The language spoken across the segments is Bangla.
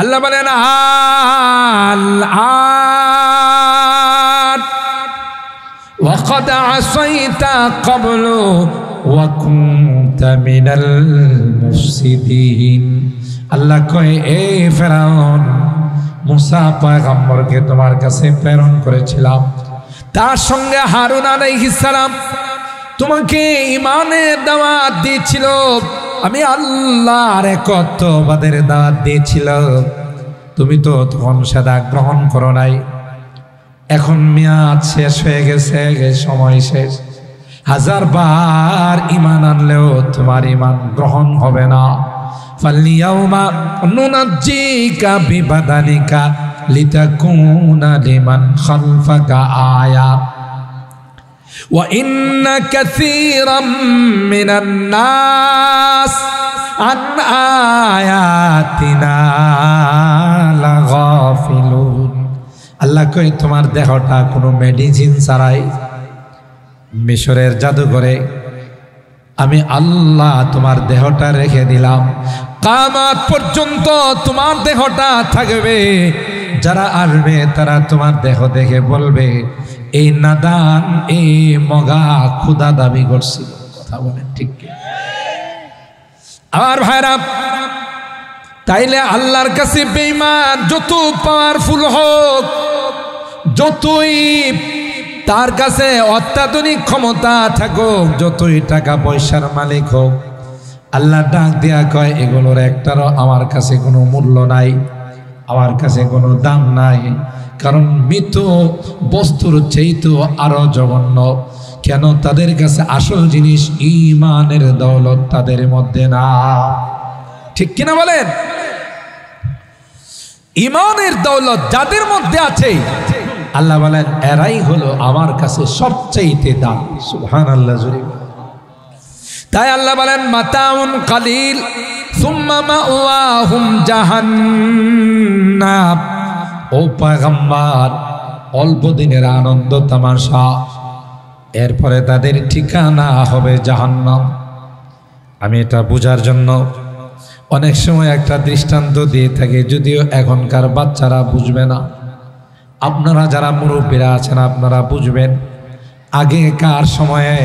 আল্লাহ বলেন আল-আন ওয়া ক্বাদ আসাইতা ক্বাবলু ওয়া কুনতা মিনাল মুফসিদিন। আল্লাহ কয়, এ ফেরাউন, মুসা পয়গম্বরকে তোমার কাছে প্রেরণ করেছিলাম, তার সঙ্গে হারুন আলাইহিস সালাম তোমাকে ঈমানের দাওয়াত দিয়েছিল, আমি আল্লাহর একত্ববাদের দাওয়াত দিয়েছিল, তুমি তো তখন সেটা গ্রহণ করো নাই। এখন মেয়াদ শেষ হয়ে গেছে, সময় শেষ, 1000 বার ঈমান আনলেও তোমার ঈমান গ্রহণ হবে না। ফালইয়াউমা নুনাজ্জিকা বিবাদানিকা লিতাকুনা লিমান খালফাকা আয়া ওয়া ইন্না কাসীরাম মিনান নাস আন আয়াতিনা লাগাফিলুন। আল্লাহ কই, তোমার দেহটা কোনো মেডিসিন ছাড়াই মিশরের জাদুঘরে আমি আল্লাহ তোমার দেহটা রেখে দিলাম, কিয়ামত পর্যন্ত তোমার দেহটা থাকবে। যারা আসবে তারা তোমার দেহ দেখে বলবে, এই নাদান, এই মগা খুদা দাবি করছিল। কথা বলেন ঠিক কি? আমার ভাইরা, তাইলে আল্লাহর কাছে বেঈমান যত পাওয়ারফুল হোক, যতই তার কাছে অত্যাধুনিক ক্ষমতা থাকুক, যতই টাকা পয়সার মালিক হোক, আল্লাহ ডাক দিয়া কয়, এগুলোর একটারও আমার কাছে কোনো মূল্য নাই, আমার কাছে কোনো দাম নাই। কারণ মৃত বস্তুর চেয়েও আরো জঘন্য। কেন? তাদের কাছে আসল জিনিস ঈমানের দৌলত তাদের মধ্যে না। ঠিক কিনা বলেন? ঈমানের দৌলত যাদের মধ্যে আছে, আল্লাহ বলেন এরাই হলো আমার কাছে সবচেয়ে দাম। সুবহানাল্লাহ জুড়ে। তাই আল্লাহ বলেন মাতাউন কালিল সুম্মা মাওয়াহুম জাহান্নাম। ও পয়গম্বর, অল্প দিনের আনন্দ তামাশা, এরপরে তাদের ঠিকানা হবে জাহান্নাম। আমি এটা বোঝার জন্য অনেক সময় একটা দৃষ্টান্ত দিয়ে থাকি, যদিও এখনকার বাচ্চারা বুঝবে না। আপনারা যারা মুরব্বীরা আছেন আপনারা বুঝবেন। আগেকার সময়ে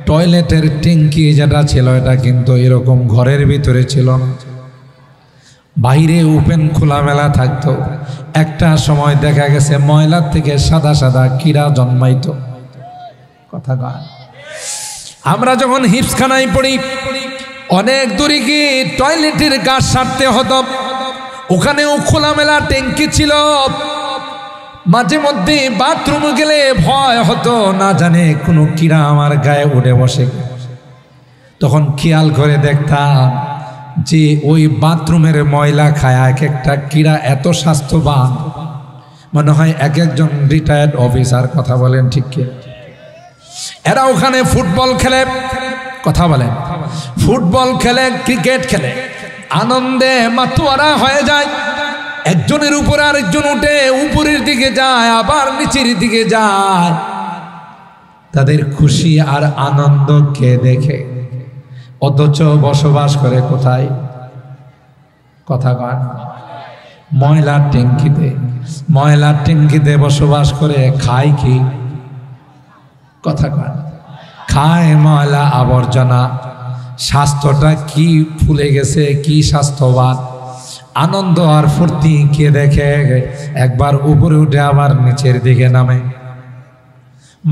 টয়লেটের ট্যাঙ্কি যেটা ছিল, এটা কিন্তু এরকম ঘরের ভিতরে ছিল না, বাইরে ওপেন খোলামেলা থাকতো। একটা সময় দেখা গেছে ময়লার থেকে সাদা সাদা কীড়া জন্মাইতো। কথা কয়, আমরা যখন হিপসখানায় পড়ি, অনেক দূরে গিয়ে টয়লেটের গাছ সারতে হতো, ওখানেও খোলামেলা ট্যাঙ্কি ছিল। মাঝে মধ্যে বাথরুমে গেলে ভয় হতো, না জানে কোনো কীড়া আমার গায়ে উঠে বসে। তখন খেয়াল করে দেখতাম যে ওই বাথরুমের ময়লা খায় এক একটা কীড়া এত স্বাস্থ্যবান, মনে হয় এক একজন রিটায়ার্ড অফিসার। কথা বলেন ঠিক কি? এরা ওখানে ফুটবল খেলে, কথা বলেন, ফুটবল খেলে, ক্রিকেট খেলে, আনন্দে মাতোয়ারা হয়ে যায়। একজনের উপরে আরেকজন উঠে উপরের দিকে যায়, আবার নিচের দিকে যায়। তাদের খুশি আর আনন্দ কে দেখে? অথচ বসবাস করে কোথায়? কথা কয়, ময়লার ট্যাঙ্কিতে। ময়লার ট্যাঙ্কিতে বসবাস করে খায় কি? কথা কয়, খায় ময়লা আবর্জনা। স্বাস্থ্যটা কি ফুলে গেছে, কি স্বাস্থ্যবান। আনন্দ আর ফুর্তি কে দেখে? একবার উপরে উঠে আবার নিচের দিকে নামে।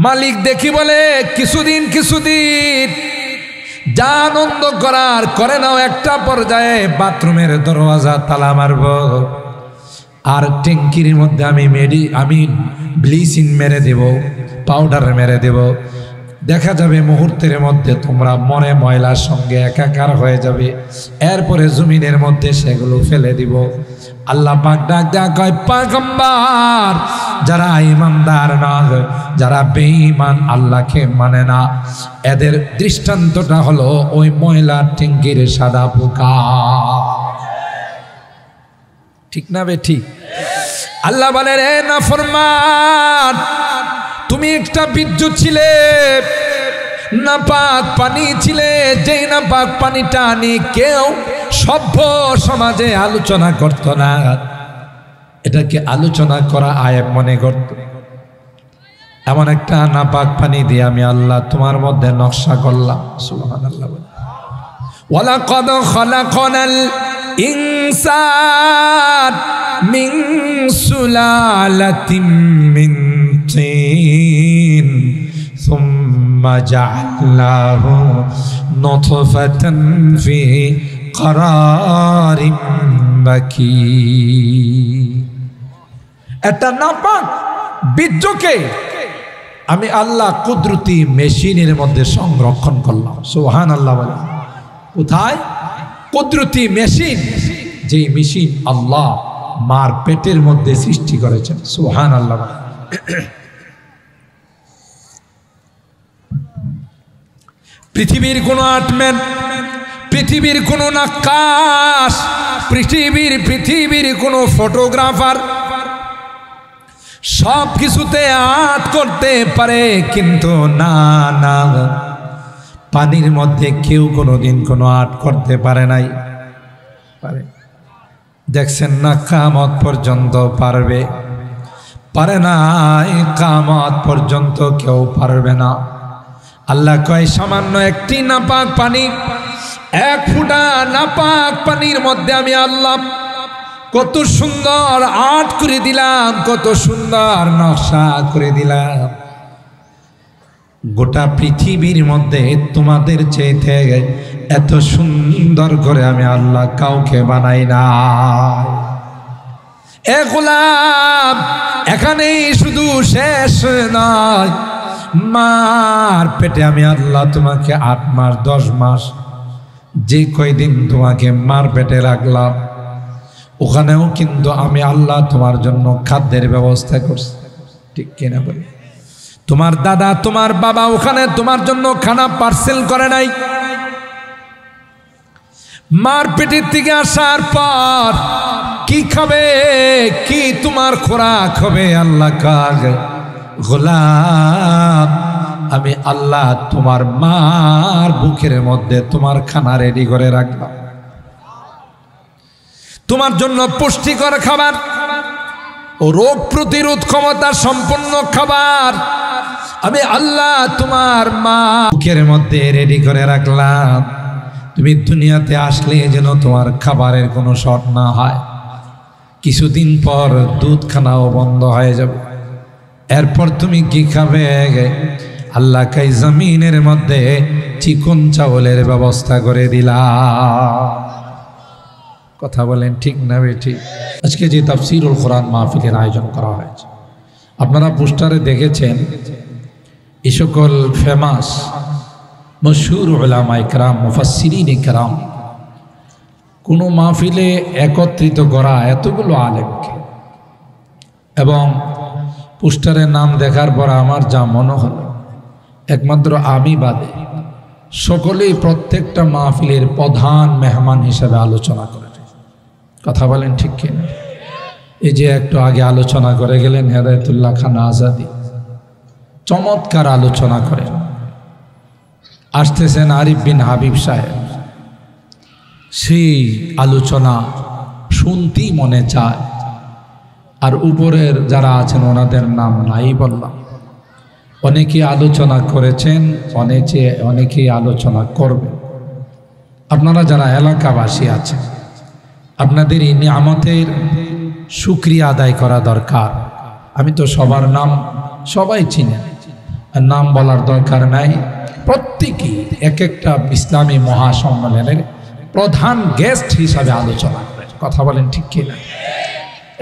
মালিক দেখি বলে কিছুদিন যা আনন্দ করার করে নাও, একটা পর্যায়ে বাথরুমের দরওয়াজা তালা মারব, আর ট্যাঙ্কির মধ্যে আমি ব্লিচিং মেরে দেব, পাউডার মেরে দেব। দেখা যাবে মুহূর্তের মধ্যে তোমরা মনে ময়লার সঙ্গে একাকার হয়ে যাবে। এরপরে জমিনের মধ্যে সেগুলো ফেলে দিব। আল্লাহ পাক ডাক দেয়া কয়, পয়গম্বর, যারা ঈমানদার না, যারা বেঈমান, আল্লাহকে মানে না, এদের দৃষ্টান্তটা হলো ওই ময়লার ট্যাঙ্কির সাদা পোকা। ঠিক না বে ঠিক? আল্লাহ বলে, রে নাফরমান, তুমি একটা বিদ্যুৎ ছিলে, নাপাক পানি ছিলে, যেই নাপাক পানিটা নিয়ে কেউ সভ্য সমাজে আলোচনা করত না, এটাকে আলোচনা করা আয়েব মনে করত। এমন একটা নাপাক পানি দিয়ে আমি আল্লাহ তোমার মধ্যে নকশা করলাম। সুবহানাল্লাহ। ওয়ালাকাদ খালাকনাল ইনসান মিন সুলালাতিন মিন তিন সুম্মা জাআলনাহু নুতফাতান ফি قرار مكين। এটা নাপাক বীর্যকে আমি আল্লাহ কুদরতি মেশিনের মধ্যে সংরক্ষণ করলাম। সুবহানাল্লাহ বলেন। কোথায়? কুদরতি মেশিন, যে মেশিন আল্লাহ মার পেটের মধ্যে সৃষ্টি করেছেন। সুবহানাল্লাহ বলেন। পৃথিবীর কোন আর্টম্যান, পৃথিবীর কোন নাক্কাশ, পৃথিবীর কোন ফটোগ্রাফার সব কিছুতে আর্ট করতে পারে, কিন্তু না না, পানির মধ্যে কেউ কোনোদিন কোনো আর্ট করতে পারে নাই। পারে? দেখছেন না, কিয়ামত পর্যন্ত পারবে? পারে না, কিয়ামত পর্যন্ত কেউ পারবে না। আল্লাহ কয় সামান্য একটি নাপাক পানি, এক ফোঁটা নাপাক পানির মধ্যে আমি আল্লাহ কত সুন্দর আর্ট করে দিলাম, কত সুন্দর নকশা করে দিলাম। গোটা পৃথিবীর মধ্যে তোমাদের চাইতে এত সুন্দর করে আমি আল্লাহ কাউকে বানাই না। এ গোলাম, এখানেই শুধু শেষ নয়, মার পেটে আমি আল্লাহ তোমাকে 8 মাস 10 মাস যে কয়দিন তোমাকে মার পেটে রাখলাম, ওখানেও কিন্তু আমি আল্লাহ তোমার জন্য খাদ্যের ব্যবস্থা করছি। ঠিক কিনা বলি? তোমার দাদা তোমার বাবা ওখানে তোমার জন্য খানা পার্সেল করে নাই। মার পেটের থেকে আসার পর কি খাবে, কি তোমার খোরাক হবে? আল্লাহ কাগে গোলাম, আমি আল্লাহ তোমার মার বুকের মধ্যে তোমার খানা রেডি করে রাখলাম, তোমার জন্য পুষ্টিকর খাবার ও রোগ প্রতিরোধ ক্ষমতা সম্পন্ন খাবার আমি আল্লাহ তোমার মা বুকের মধ্যে রেডি করে রাখলাম। তুমি দুনিয়াতে আসলে যেন তোমার খাবারের কোনো শর্ট না হয়। কিছুদিন পর দুধ খানাও বন্ধ হয়ে যাবে। এরপর তুমি কি খাবে? আল্লাহ কাই জমিনের মধ্যে চিকন চাউলের ব্যবস্থা করে দিলা। কথা বলেন ঠিক না বেঠিক? আজকে যে তাফসীরুল কোরআন মাহফিলের আয়োজন করা হয়েছে, আপনারা পোস্টারে দেখেছেন এই সকল ফেমাস মশহুর উলামায়ে কেরাম, মুফাসসিরিনে কেরাম কোনো মাহফিলে একত্রিত করা এতগুলো আলেমকে, এবং পোস্টারের নাম দেখার পর আমার যা মনে হলো, একমাত্র আমি বাদে সকলেই প্রত্যেকটা মাহফিলের প্রধান মেহমান হিসেবে আলোচনা করে। কথা বলেন ঠিক কিনা? এই যে একটু আগে আলোচনা করে গেলেন হেদায়েতুল্লাহ খান আজাদী, চমৎকার আলোচনা করেন। আসতেছেন আরিফ বিন হাবিব সাহেব, সেই আলোচনা শুনতেই মনে চায়। আর উপরের যারা আছেন ওনাদের নাম নাই বললাম, অনেকে আলোচনা করেছেন, অনেকেই আলোচনা করবেন। আপনারা যারা এলাকাবাসী আছেন, আপনাদের এই নিয়ামতের শুকরিয়া আদায় করা দরকার। আমি তো সবার নাম সবাই চিনি, আর নাম বলার দরকার নাই। প্রত্যেকেই এক একটা ইসলামী মহাসম্মেলনের প্রধান গেস্ট হিসাবে আলোচনা করেন। কথা বলেন ঠিক কিনা?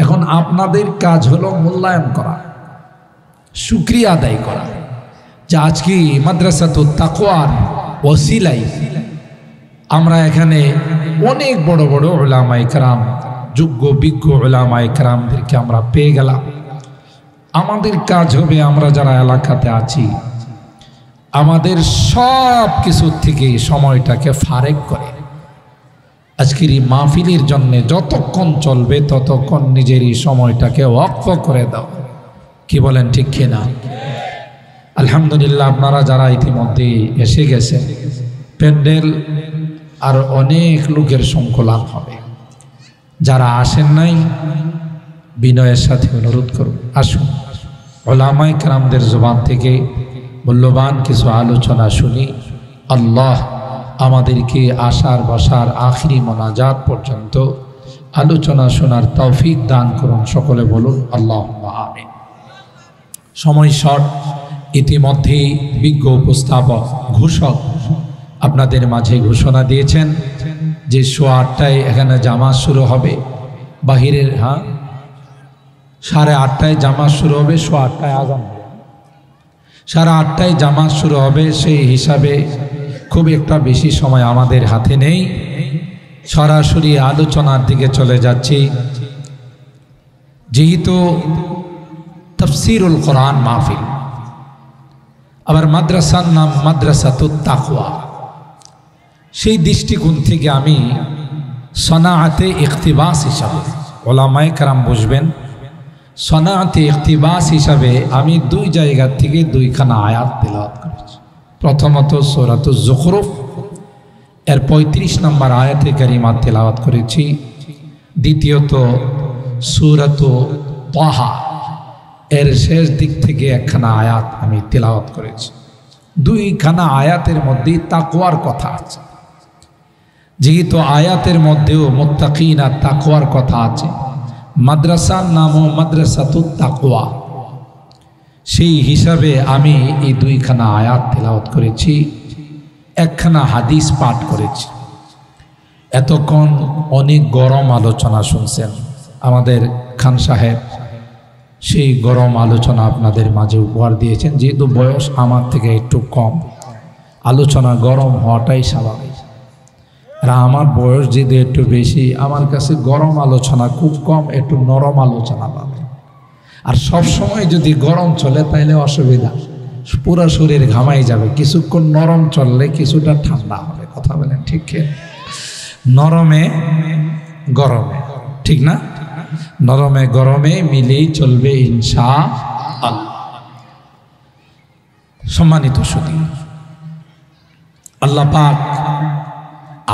এখন আপনাদের কাজ হলো মূল্যায়ন করা, শুকরিয়া আদায় করা, যে আজকে মাদ্রাসাতুত তাকওয়ার ওসিলায় আমরা এখানে অনেক বড় বড় উলামায়ে কেরাম, যোগ্য বিজ্ঞ উলামায়ে কেরামদেরকে আমরা পেয়ে গেলাম। আমাদের কাজ হবে, আমরা যারা এলাকাতে আছি, আমাদের সব কিছু থেকে সময়টাকে ফারেক করে আজকের এই মাহফিলের জন্য যতক্ষণ চলবে ততক্ষণ নিজের এই সময়টাকে ওয়াকফ করে দাও। কি বলেন ঠিক কিনা? আলহামদুলিল্লাহ, আপনারা যারা ইতিমধ্যে এসে গেছেন, প্যান্ডেল আর অনেক লোকের সংকলন হবে। যারা আসেন নাই বিনয়ের সাথে অনুরোধ করুন, আসুন উলামায়ে কেরামদের জবান থেকে মূল্যবান কিছু আলোচনা শুনি। আল্লাহ আমাদেরকে আসার বসার আখিরি মোনাজাত পর্যন্ত আলোচনা শোনার তৌফিক দান করুন। সকলে বলুন আল্লাহুম্মা আমিন। সময় শর্ট, ইতিমধ্যেই বিজ্ঞ উপস্থাপক ঘোষক আপনাদের মাঝে ঘোষণা দিয়েছেন যে 8:30 এখানে জামাত শুরু হবে। বাহিরের 8:30 জামাত শুরু হবে, 8:30 আজান হবে, 8:30 জামাত শুরু হবে। সেই হিসাবে খুব একটা বেশি সময় আমাদের হাতে নেই, সরাসরি আলোচনার দিকে চলে যাচ্ছি। যেহেতু তাফসীরুল কোরআন মাহফিল, আবার মাদ্রাসার নাম মাদ্রাসাতুত তাকওয়া, সেই দৃষ্টিকোণ থেকে আমি সনাআতে ইকতিবাস হিসাবে, উলামায়ে কেরাম বুঝবেন, সনাআতে ইকতিবাস হিসাবে আমি 2 জায়গা থেকে 2খানা আয়াত তেলাওয়াত করেছি। প্রথমত সূরাতুজ যুখরুফ এর 35 নম্বর আয়াতে কারিমা তেলাওয়াত করেছি। দ্বিতীয়ত সূরাতু তাহা এর শেষ দিক থেকে একখানা আয়াত আমি তেলাওয়াত করেছি। 2খানা আয়াতের মধ্যে তাকওয়ার কথা আছে। যেহেতু আয়াতের মধ্যেও মুত্তাকিন আর তাকওয়ার কথা আছে, মাদ্রাসার নামও মাদ্রাসাতুত তাকওয়া, সেই হিসাবে আমি এই 2খানা আয়াত তেলাওয়াত করেছি, একখানা হাদিস পাঠ করেছি। এতক্ষণ অনেক গরম আলোচনা শুনছেন আমাদের খান সাহেব, সেই গরম আলোচনা আপনাদের মাঝে উপহার দিয়েছেন। যেহেতু বয়স আমার থেকে একটু কম, আলোচনা গরম হওয়াটাই স্বাভাবিক। আর আমার বয়স যদি একটু বেশি, আমার কাছে গরম আলোচনা খুব কম, একটু নরম আলোচনা পাবে। আর সব সময় যদি গরম চলে তাইলে অসুবিধা, পুরা শরীর ঘামাই যাবে। কিছুক্ষণ নরম চললে কিছুটা ঠান্ডা হবে। কথা বলেন ঠিক? নরমে গরমে, ঠিক না? নরমে গরমে মিলেই চলবে ইনশাআল্লাহ। সম্মানিত সুধী, আল্লাহ পাক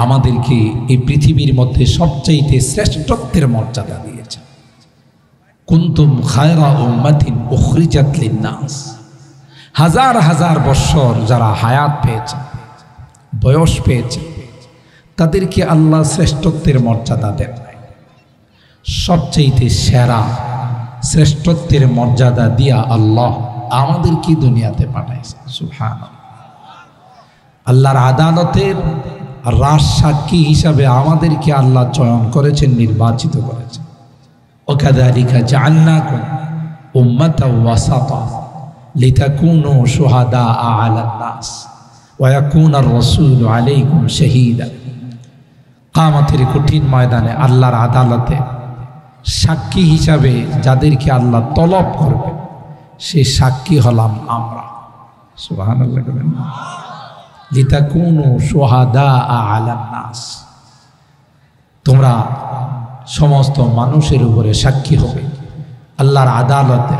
আমাদেরকে এই পৃথিবীর মধ্যে সবচাইতে শ্রেষ্ঠত্বের মর্যাদা দিয়েছেন। কুনতুম খায়রা উম্মাতিন উখরিজাত লিন-নাস। হাজার হাজার বছর যারা হায়াত পেয়েছে, বয়স পেয়েছে, তাদেরকে আল্লাহ শ্রেষ্ঠত্বের মর্যাদা দেন নাই। সবচাইতে সেরা শ্রেষ্ঠত্বের মর্যাদা দিয়া আল্লাহ আমাদেরকে দুনিয়াতে পাঠাইছে। সুবহানাল্লাহ। আল্লাহর আদালতের রাজ সাক্ষী হিসাবে আমাদেরকে আল্লাহ চয়ন করেছেন, নির্বাচিত করেছেন। ওয়াকাযালিকা জাআলনাকুম উম্মাতাও ওয়াসাতা লিতাকুনু শুহাদাআ আলান নাস ওয়া ইয়াকুনার রাসূলু আলাইকুম শাহীদা। কিয়ামতের কঠিন ময়দানে আল্লাহর আদালতে সাক্ষী হিসাবে যাদেরকে আল্লাহ তলব করবে, সেই সাক্ষী হলাম আমরা। সুবহানাল্লাহ। লিতাকুনু শুহাদাআ আলান নাস, তোমরা সমস্ত মানুষের উপরে সাক্ষী হবে। আল্লাহর আদালতে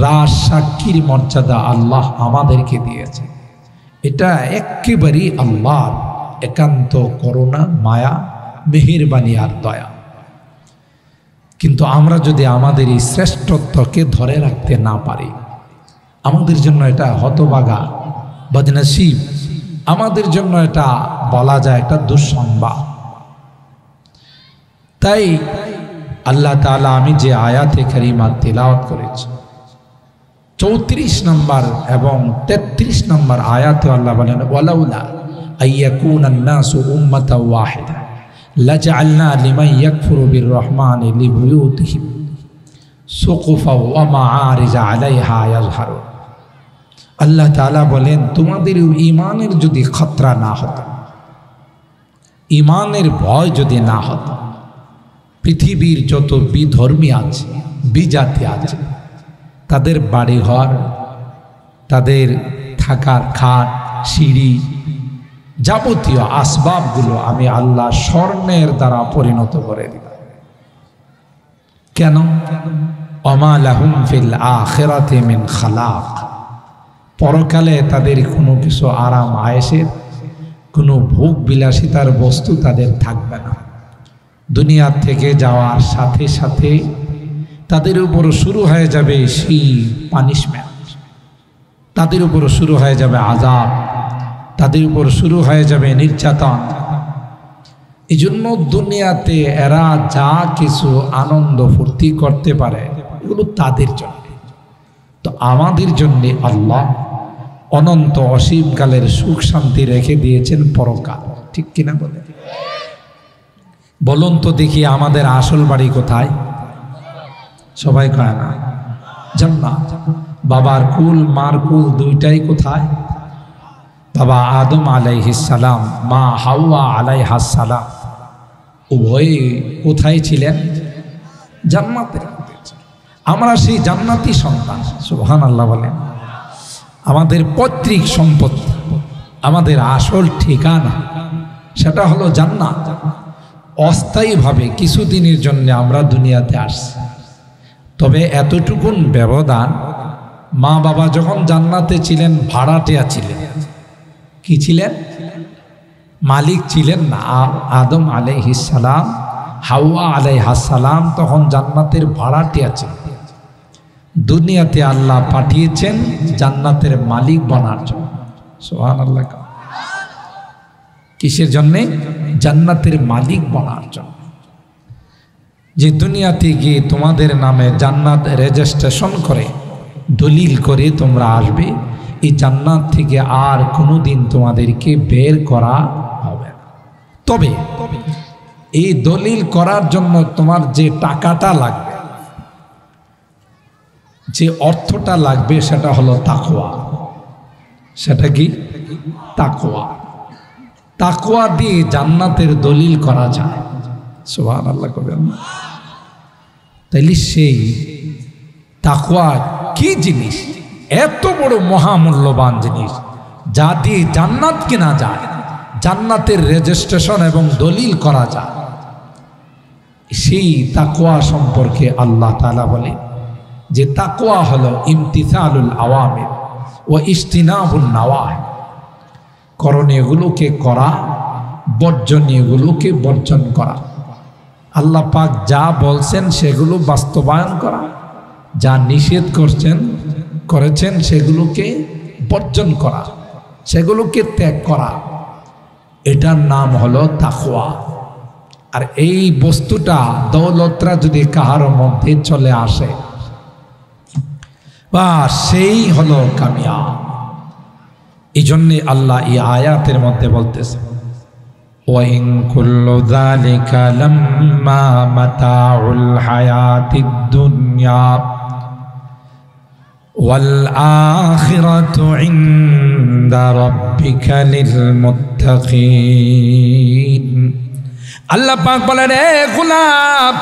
রাজ সাক্ষীর মর্যাদা আল্লাহ আমাদেরকে দিয়েছে। এটা একেবারেই আল্লাহর একান্ত করুণা, মায়া, মেহেরবানি আর দয়া। কিন্তু আমরা যদি আমাদের এই শ্রেষ্ঠত্বকে ধরে রাখতে না পারি, আমাদের জন্য এটা হতভাগা, বদনসিব, আমাদের জন্য এটা বলা যায় একটা দুঃসংবাদ। তাই আল্লাহ তাআলা, আমি যে আয়াতে কারিমা তেলাওয়াত করেছি 34 নম্বর এবং 33 নম্বর আয়াতে আল্লাহ বলেন, ওয়ালাউলা আইয়াকুনান নাসু উম্মাতাও ওয়াহিদা লাজআলনা লিমান ইয়াকফুরু বিররহমানি লিবুয়ুতিহিম সুকুফা ওয়া মাআরিজা আলাইহা ইয়াজহারুন। আল্লাহ তাআলা বলেন, তোমাদের ঈমানের যদি খতরা না হতো, ঈমানের ভয় যদি না হতো, পৃথিবীর যত বিধর্মী আছে, বিজাতি আছে, তাদের বাড়িঘর, তাদের থাকার খাট, সিঁড়ি, যাবতীয় আসবাবগুলো আমি আল্লাহ স্বর্ণের দ্বারা পরিণত করে দিব। কেন? ওমা লাহুম ফিল আখিরাতি মিন খালাক, পরকালে তাদের কোনো কিছু আরাম আয়েশের কোনো ভোগ বিলাসিতার বস্তু তাদের থাকবে না। দুনিয়া থেকে যাওয়ার সাথে সাথে তাদের উপর শুরু হয়ে যাবে সেই পানিশমেন্ট, তাদের উপর শুরু হয়ে যাবে আযাব, তাদের উপর শুরু হয়ে যাবে নির্যাতন। এই জন্য দুনিয়াতে এরা যা কিছু আনন্দ ফুর্তি করতে পারে এগুলো তাদের জন্য। তো আমাদের জন্য আল্লাহ অনন্ত অসীমকালের সুখ শান্তি রেখে দিয়েছেন পরকাল, ঠিক কিনা বলে? বলুন তো দেখি আমাদের আসল বাড়ি কোথায়? সবাই কয় না জান্নাত। বাবার কুল মার কুল দুইটাই কোথায়? বাবা আদম আলাইহিস সালাম, মা হাওয়া আলাইহাস সালাম, উভয়ে কোথায় ছিলেন? জান্নাতে। আমরা সেই জান্নাতি সন্তান, সুবহানাল্লাহ বলেন। আমাদের পৈতৃক সম্পত্তি, আমাদের আসল ঠিকানা সেটা হলো জান্নাত। অস্থায়ীভাবে কিছুদিনের জন্য আমরা দুনিয়াতে আসছি, তবে এতটুকুন ব্যবধান, মা বাবা যখন জান্নাতে ছিলেন ভাড়াটিয়া ছিলেন। কি ছিলেন? মালিক ছিলেন না। আদম আলাইহিস সালাম, হাওয়া আলাইহাস সালাম তখন জান্নাতের ভাড়াটিয়া ছিলেন। দুনিয়াতে আল্লাহ পাঠিয়েছেন জান্নাতের মালিক বানার জন্য। সুবহানাল্লাহ। কিসের জন্যে? জান্নাতের মালিক বানার জন্য। যে দুনিয়াতে গিয়ে তোমাদের নামে জান্নাত রেজিস্ট্রেশন করে দলিল করে তোমরা আসবে, এই জান্নাত থেকে আর কোনোদিন তোমাদেরকে বের করা হবে না। তবে এই দলিল করার জন্য তোমার যে টাকাটা লাগবে, যে অর্থটা লাগবে, সেটা হলো তাকওয়া। সেটা কি? তাকওয়া। তাকওয়া দিয়ে জান্নাতের দলিল করা যায়। সুবহানাল্লাহ করেন। তাইলে সেই তাকওয়া কি জিনিস? এত বড় মহামূল্যবান জিনিস, যা দিয়ে জান্নাত কেনা যায়, জান্নাতের রেজিস্ট্রেশন এবং দলিল করা যায়। সেই তাকওয়া সম্পর্কে আল্লাহ তাআলা বলেন যে তাকওয়া হলো ইমতিসালুল আওয়ামির ও ইজতিনাবুন নাওয়াহি। করণীয়গুলোকে করা, বর্জনীয়গুলোকে বর্জন করা। আল্লাহ পাক যা বলছেন সেগুলো বাস্তবায়ন করা, যা নিষেধ করেছেন সেগুলোকে বর্জন করা, সেগুলোকে ত্যাগ করা। এটার নাম হলো তাকওয়া। আর এই বস্তুটা, দৌলতরা যদি কাহার মধ্যে চলে আসে, বা সেই হলো কামিয়াব। এই জন্যে আল্লাহ এই আয়াতের মধ্যে বলতেছে, ওয়াইন কুল্লু যালিকা লাম্মা মাতাউল হায়াতিদ দুনিয়া ওয়াল আখিরাতু ইনদা রাব্বিকা লিল মুত্তাকিন। আল্লাহ পাক বলেন, হে গোলাম,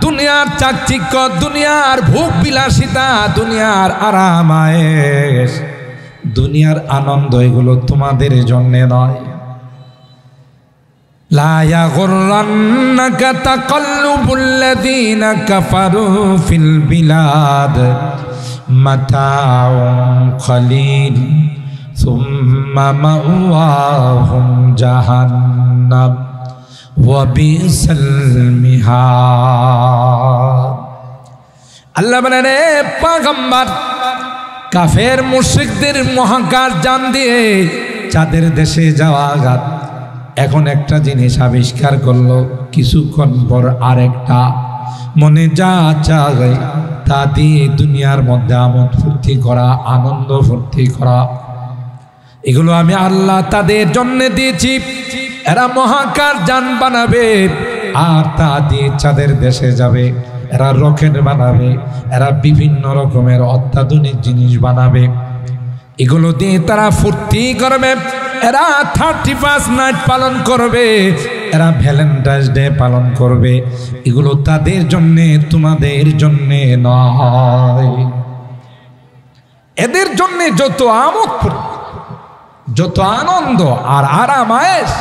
দুনিয়ার চাকচিক্য, দুনিয়ার ভোগ বিলাসিতা, দুনিয়ার আরাম আয়েশ, দুনিয়ার আনন্দ, এগুলো তোমাদের জন্য নয়। লা ইয়াগুররান্নাকা তাকাল্লুবুল্লাযীনা কাফারু ফিল বিলাদ মাতাউন কলিল সুম্মা মাওয়াহুম জাহান্নাম ওয়া বিসাল মিহাদ। আল্লাহ বলেন, হে পয়গম্বর, কাফের মুশরিকদের মহাকাশ যান দিয়ে চাঁদের দেশে যাওয়া আঘাত, এখন একটা জিনিস আবিষ্কার করলো, কিছুক্ষণ পর আরেকটা, মনে যা চায় তা দিয়ে দুনিয়ার মধ্যে আমোদ ফুর্তি করা, আনন্দ ফুর্তি করা, এগুলো আমি আল্লাহ তাদের জন্য দিয়েছি। এরা মহাকাশ যান বানাবে আর তা দিয়ে চাঁদের দেশে যাবে, এরা রকেট বানাবে, এরা বিভিন্ন রকমের অত্যাধুনিক জিনিস বানাবে, এগুলো দিয়ে তারা ফুর্তি করবে, এরা 31 নাইট পালন করবে, এরা ভ্যালেন্টাইন্স ডে পালন করবে। এগুলো তাদের জন্যে, তোমাদের জন্যে নয়। এদের জন্যে যত আমোদ ফুর্তি, যত আনন্দ আর আরাম আয়েশ,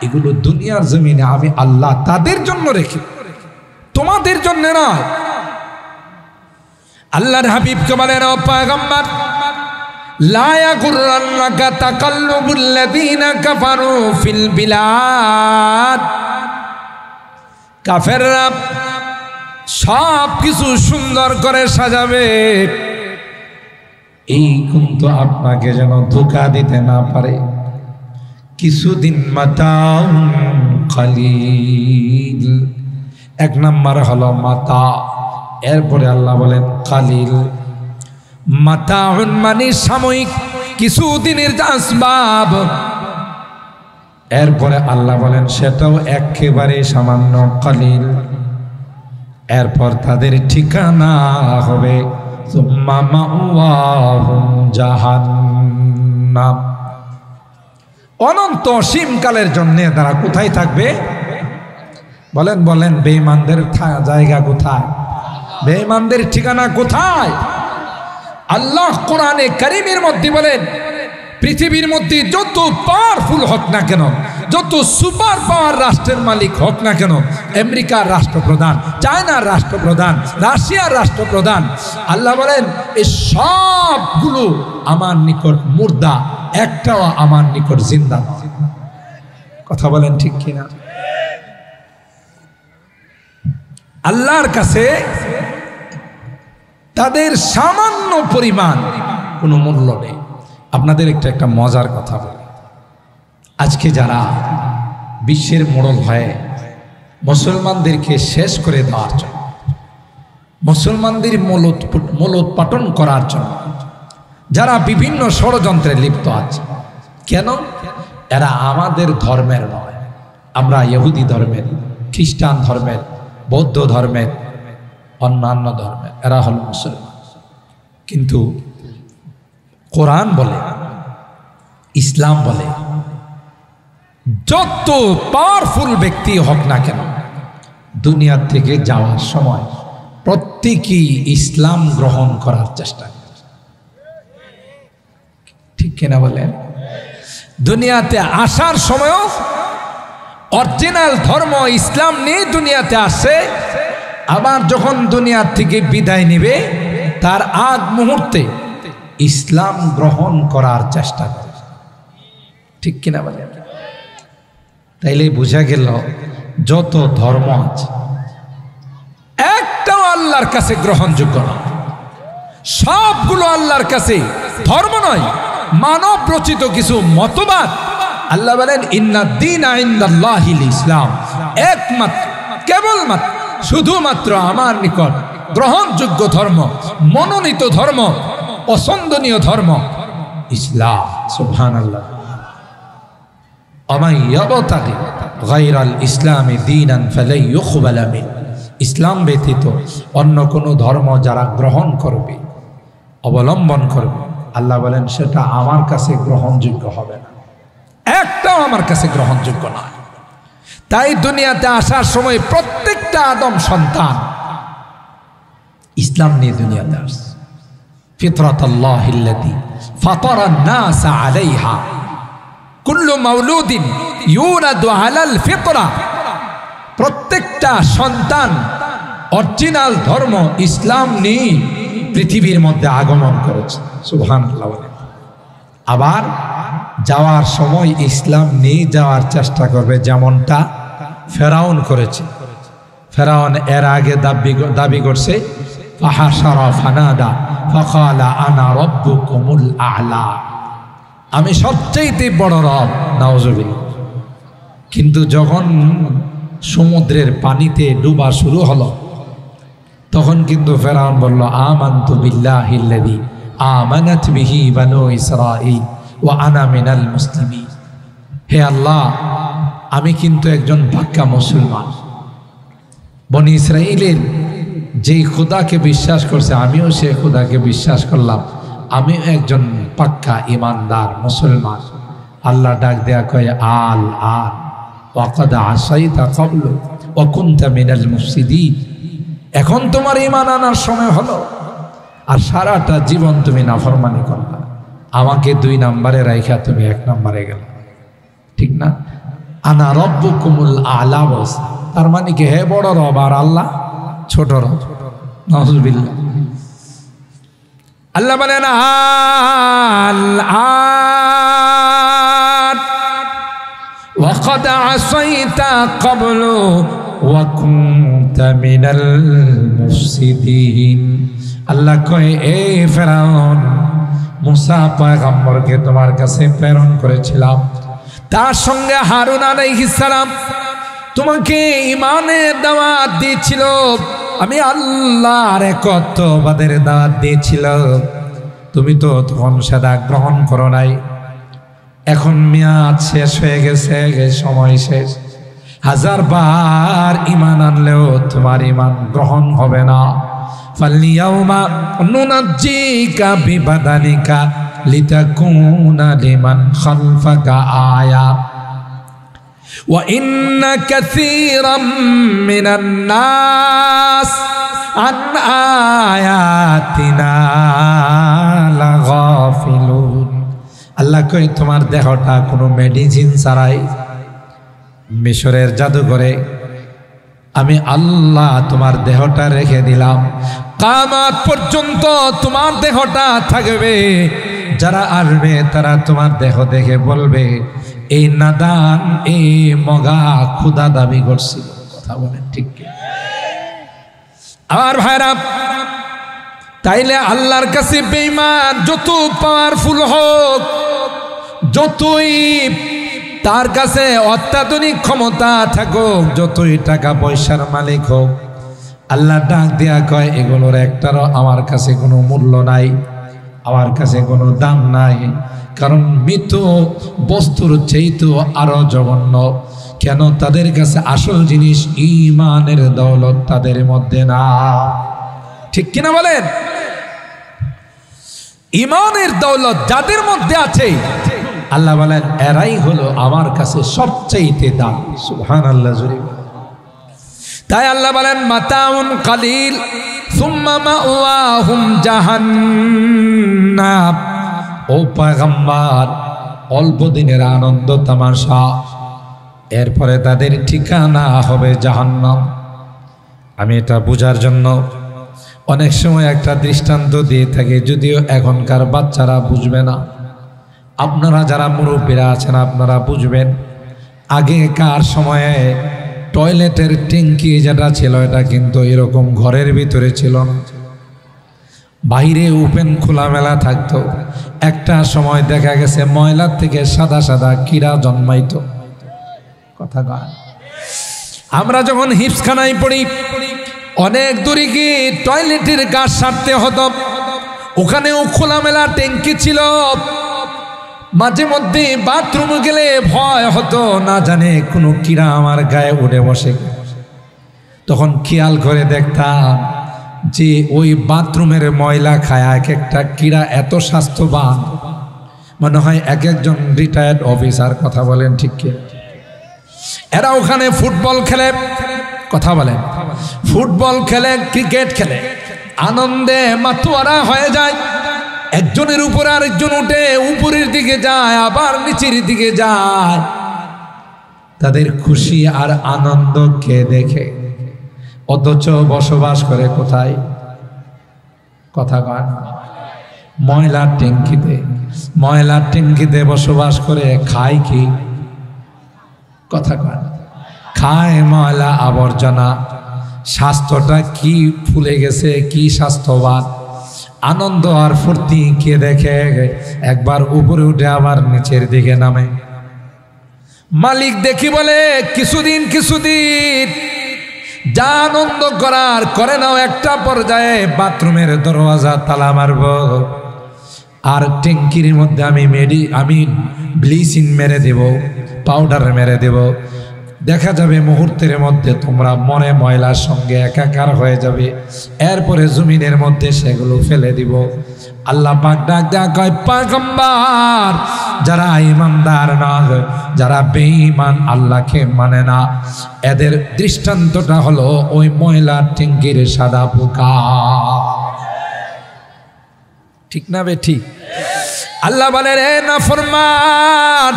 এগুলো দুনিয়ার জমিনে আমি আল্লাহ তাদের জন্য রেখে, তোমাদের জন্য নয়। আল্লাহর হাবিবকে বলেন, ও পয়গম্বর, লা ইয়াগুররান্নাকা তাকাল্লুবুল লাযীনা কাফারু ফিল বিলাদ। কাফেররা সব কিছু সুন্দর করে সাজাবে, এই কিন্তু আপনাকে যেন ধোঁকা দিতে না পারে। কিছুদিন মাতাউন কালিল, এক নাম্বার হলো মাতা, এরপরে আল্লাহ বলেন কালিল। মাতাউন মানে সাময়িক কিছুদিনের আসবাব, এরপরে আল্লাহ বলেন সেটাও একেবারে সামান্য কালিল। এরপর তাদের ঠিকানা হবে সুম্মা মাওয়াহুম জাহান্নাম, অনন্ত অসীমকালের জন্য তারা কোথায় থাকবে? বলেন বলেন, বেঈমানদের জায়গা কোথায়? বেঈমানদের ঠিকানা কোথায়? আল্লাহ কোরআনে কারীমের মধ্যে বলেন, পৃথিবীর মধ্যে যত পাওয়ারফুল হোক না কেন, যত সুপার পাওয়ার রাষ্ট্রের মালিক হোক না কেন, আমেরিকার রাষ্ট্রপ্রধান, চায়নার রাষ্ট্রপ্রধান, রাশিয়ার রাষ্ট্রপ্রধান, আল্লাহ বলেন এই সবগুলো আমার নিকট মুর্দা, একটাও আমার নিকট জিন্দা নয়। কথা বলেন ঠিক কিনা? আল্লাহর কাছে তাদের সামান্য পরিমাণ কোনো মূল্য নেই। আপনাদের একটা মজার কথা বলি, আজকে যারা বিশ্বের মোড়ল হয়ে মুসলমানদেরকে শেষ করে দেওয়ার জন্য, মুসলমানদের মূলোৎপাটন করার জন্য যারা বিভিন্ন ষড়যন্ত্রে লিপ্ত আছে, কেন? এরা আমাদের ধর্মের নয়, আমরা ইহুদি ধর্মের, খ্রিস্টান ধর্মের, বৌদ্ধ ধর্মের, অন্যান্য ধর্মের, এরা হল মুসলমান। কিন্তু কোরআন বলে, ইসলাম বলে, যত পাওয়ারফুল ব্যক্তি হোক না কেন, দুনিয়া থেকে যাওয়ার সময় প্রত্যেকেই ইসলাম গ্রহণ করার চেষ্টা করে। ঠিক কিনা বলেন? দুনিয়াতে আসার সময়ও অরিজিনাল ধর্ম ইসলাম নিয়ে দুনিয়াতে আসে, আবার যখন দুনিয়া থেকে বিদায় নেবে তার আগ মুহূর্তে ইসলাম গ্রহণ করার চেষ্টা করে। ঠিক কিনা বলেন? তাইলে বোঝা গেল যত ধর্ম আছে একটাও আল্লাহর কাছে গ্রহণযোগ্য নয়, সবগুলো আল্লাহর কাছে ধর্ম নয়, মানব রচিত কিছু মতবাদ। আল্লাহ বলেন ইন্নাদ-দীনা ইনদাল্লাহিল ইসলাম, একমাত্র কেবলমাত্র শুধুমাত্র আমার নিকট গ্রহণযোগ্য ধর্ম, মনোনীত ধর্ম, পছন্দনীয় ধর্ম ইসলাম। সুবহানাল্লাহ। আমান ইয়াবতাগি গায়রাল ইসলামি দীনান ফালাই ইউকবালা মিন, ইসলাম ব্যতীত অন্য কোনো ধর্ম যারা গ্রহণ করবে, অবলম্বন করবে, আল্লাহ বলেন সেটা আমার কাছে গ্রহণযোগ্য হবে না, একটাও আমার কাছে গ্রহণযোগ্য নয়। তাই দুনিয়াতে আসার সময় প্রত্যেকটা আদম সন্তান ইসলাম নিয়ে দুনিয়াতে আসছে। ফিতরাতাল্লাহিল্লাতী ফাতারান নাস আলাইহা কুল্লু মাউলুদিন ইউলাদু আলাল ফিতরা, প্রত্যেকটা সন্তান অরিজিনাল ধর্ম ইসলাম নিয়ে পৃথিবীর মধ্যে আগমন করেছে। সুবহানাল্লাহ। আবার যাওয়ার সময় ইসলাম নিয়ে যাওয়ার চেষ্টা করবে, যেমনটা ফেরাউন করেছে। ফেরাউন এর আগে দাবি করছে ফাহাশারা ফানাদা ফাকালা আনা রাব্বুকুমুল আ'লা, আমি সবচেয়ে বড় রব, নাউজুবিল্লাহ। কিন্তু যখন সমুদ্রের পানিতে ডুবা শুরু হলো তখন কিন্তু ফেরাউন বলল আমানতু বিল্লাহিল্লাযী আমানাত বিহি বানু ইসরাঈল ওয়া আনা মিনাল মুসলিমিন, হে আল্লাহ আমি কিন্তু একজন পাক্কা মুসলমান, বনি ইসরাঈলের যেই খোদাকে বিশ্বাস করছে আমিও সেই খোদাকে বিশ্বাস করলাম, আমিও একজন পাক্কা ইমানদার মুসলমান। আল্লাহ ডাক দেয়া কয় আল আন ওয়াকাদ আসাইতা ক্বাবলু ওয়া কুনতা মিনাল মুফসিদিন, এখন তোমার ঈমান আনার সময় হলো, আর সারাটা জীবন তুমি নাফরমানি করলা, আমাকে 2 নম্বরে রাইখা তুমি 1 নম্বরে গেল। ঠিক না? আনা রাব্বুকুমুল আ'লা, বস তার মানে কি হে বড় রব আর আল্লাহ ছোট রব। নাউজুবিল্লাহ। আল্লাহ বলেন আল-আন ওয়াকাদ আসাইতা ক্বাবলু ওয়া কুনতা মিনাল মুফসিদিন। আল্লাহ কয়, এ ফেরাউন, মুসা পয়গম্বরকে তোমার কাছে প্রেরণ করেছিলাম, তার সঙ্গে হারুন আলাইহিস সালাম, তোমাকে ঈমানের দাওয়াত দিয়েছিল, আমি আল্লাহর একত্ববাদের দাওয়াত দিয়েছিল, তুমি তো তখন সেটা গ্রহণ করো নাই। এখন মেয়াদ শেষ হয়ে গেছে, সময় শেষ, 1000 বার ঈমান আনলেও তোমার ঈমান গ্রহণ হবে না। ফালইয়াউমা নুনাজ্জিকা বিবাদানিকা লিতাকুনা লিমান খালফাকা আয়া ওয়া ইন্না কাসীরাম মিনান নাস আন আয়াতিনা লাগাফিলুন। আল্লাহ কই, তোমার দেহটা কোনো মেডিসিন ছাড়াই মিশরের জাদুঘরে আমি আল্লাহ তোমার দেহটা রেখে দিলাম, কিয়ামত পর্যন্ত তোমার দেহটা থাকবে। যারা আসবে তারা তোমার দেহ দেখে বলবে, এই নাদান, এই মগা ক্ষুধা দাবি করছিল। কথা বলেন ঠিক কি? আমার ভাইরা, তাইলে আল্লাহর কাছে বেঈমান যত পাওয়ারফুল হোক, যতই তার কাছে অত্যাধুনিক ক্ষমতা থাকুক, যতই টাকা পয়সার মালিক হোক, আল্লাহ ডাক দিয়া কয়, এগুলোর একটারও আমার কাছে কোনো মূল্য নাই, আমার কাছে কোনো দাম নাই। কারণ মৃত বস্তুর চেয়েও আরো জঘন্য। কেন? তাদের কাছে আসল জিনিস ঈমানের দৌলত তাদের মধ্যে না। ঠিক কিনা বলেন? ঈমানের দৌলত যাদের মধ্যে আছে, আল্লাহ বলেন এরাই হলো আমার কাছে সবচেয়ে দামি। সুবহানাল্লাহ জুড়ে। তাই আল্লাহ বলেন মাতাউন কালিল সুম্মা মাওয়াহুম জাহান্নাম। ও পয়গম্বর, অল্প দিনের আনন্দ তামাশা, এরপরে তাদের ঠিকানা হবে জাহান্নাম। আমি এটা বোঝার জন্য অনেক সময় একটা দৃষ্টান্ত দিয়ে থাকি, যদিও এখনকার বাচ্চারা বুঝবে না। আপনারা যারা মুরব্বীরা আছেন আপনারা বুঝবেন। আগেকার সময়ে টয়লেটের ট্যাঙ্কি যেটা ছিল, এটা কিন্তু এরকম ঘরের ভিতরে ছিল না, বাইরে ওপেন খোলামেলা থাকতো। একটা সময় দেখা গেছে ময়লার থেকে সাদা সাদা কীড়া জন্মাইত। কথা কয়, আমরা যখন হিপসখানায় পড়ি, অনেক দূরে গিয়ে টয়লেটের গাছ সারতে হতো, ওখানেও খোলামেলা ট্যাঙ্কি ছিল। মাঝে মধ্যে বাথরুমে গেলে ভয় হতো, না জানে কোনো কীড়া আমার গায়ে উঠে বসে। তখন খেয়াল করে দেখতাম যে ওই বাথরুমের ময়লা খায় এক একটা কীড়া এত স্বাস্থ্যবান, মনে হয় এক একজন রিটায়ার্ড অফিসার। কথা বলেন ঠিক কি? এরা ওখানে ফুটবল খেলে, কথা বলেন, ফুটবল খেলে, ক্রিকেট খেলে, আনন্দে মাতোয়ারা হয়ে যায়। একজনের উপরে আরেকজন উঠে উপরের দিকে যায়, আবার নিচের দিকে যায়। তাদের খুশি আর আনন্দ কে দেখে? অথচ বসবাস করে কোথায়? কথা কয়, ময়লার ট্যাঙ্কিতে। ময়লার ট্যাঙ্কিতে বসবাস করে খায় কি? কথা কয়, খায় ময়লা আবর্জনা। স্বাস্থ্যটা কি ফুলে গেছে, কি স্বাস্থ্যবান। আনন্দ আর ফুর্তি কে দেখে? একবার উপরে উঠে আবার নিচের দিকে নামে। মালিক দেখি বলে কিছুদিন যা আনন্দ করার করে নাও, একটা পর্যায়ে বাথরুমের দরওয়াজা তালা মারব, আর ট্যাঙ্কির মধ্যে আমি ব্লিচিং মেরে দেব, পাউডার মেরে দেব। দেখা যাবে মুহূর্তের মধ্যে তোমরা মনে ময়লার সঙ্গে একাকার হয়ে যাবে। এরপরে জমিনের মধ্যে সেগুলো ফেলে দিব। আল্লাহ পাক ডাক দেয়া কয়, পয়গম্বর, যারা ঈমানদার না, যারা বেঈমান, আল্লাহকে মানে না, এদের দৃষ্টান্তটা হলো ওই ময়লার ট্যাঙ্কির সাদা পোকা। ঠিক না বে ঠিক? আল্লাহ বলে, রে নাফরমান,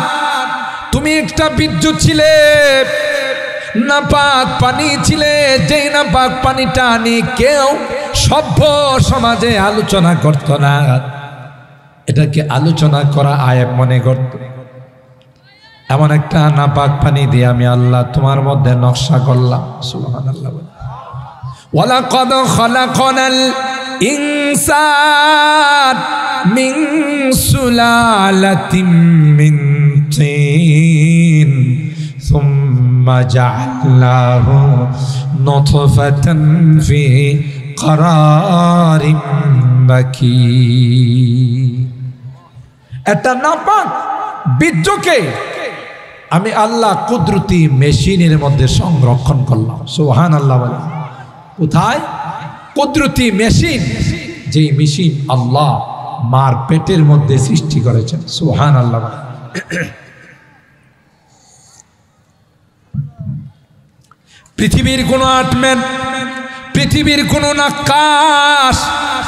তুমি একটা বিদ্যুৎ ছিলে, নাপাক পানি ছিলে, যেই নাপাক পানিটা নিয়ে কেউ সভ্য সমাজে আলোচনা করত না, এটাকে আলোচনা করা আয়েব মনে করত। এমন একটা নাপাক পানি দিয়ে আমি আল্লাহ তোমার মধ্যে নকশা করলাম। সুবহানাল্লাহ। ওয়ালাকাদ খালাকনাল ইনসান মিন সুলালাতিন মিন তিন সুম্মা জাআলনাহু নুতফাতান ফি করারিম মাকিন। এটা নাপাক বীর্যকে আমি আল্লাহ কুদরতি মেশিনের মধ্যে সংরক্ষণ করলাম। সুবহানাল্লাহ। কোথায়? কুদরতি মেশিন, যেই মেশিন আল্লাহ মার পেটের মধ্যে সৃষ্টি করেছেন। সুবহানাল্লাহ। পৃথিবীর কোনো আর্টম্যান, পৃথিবীর কোনো নাক্কাশ,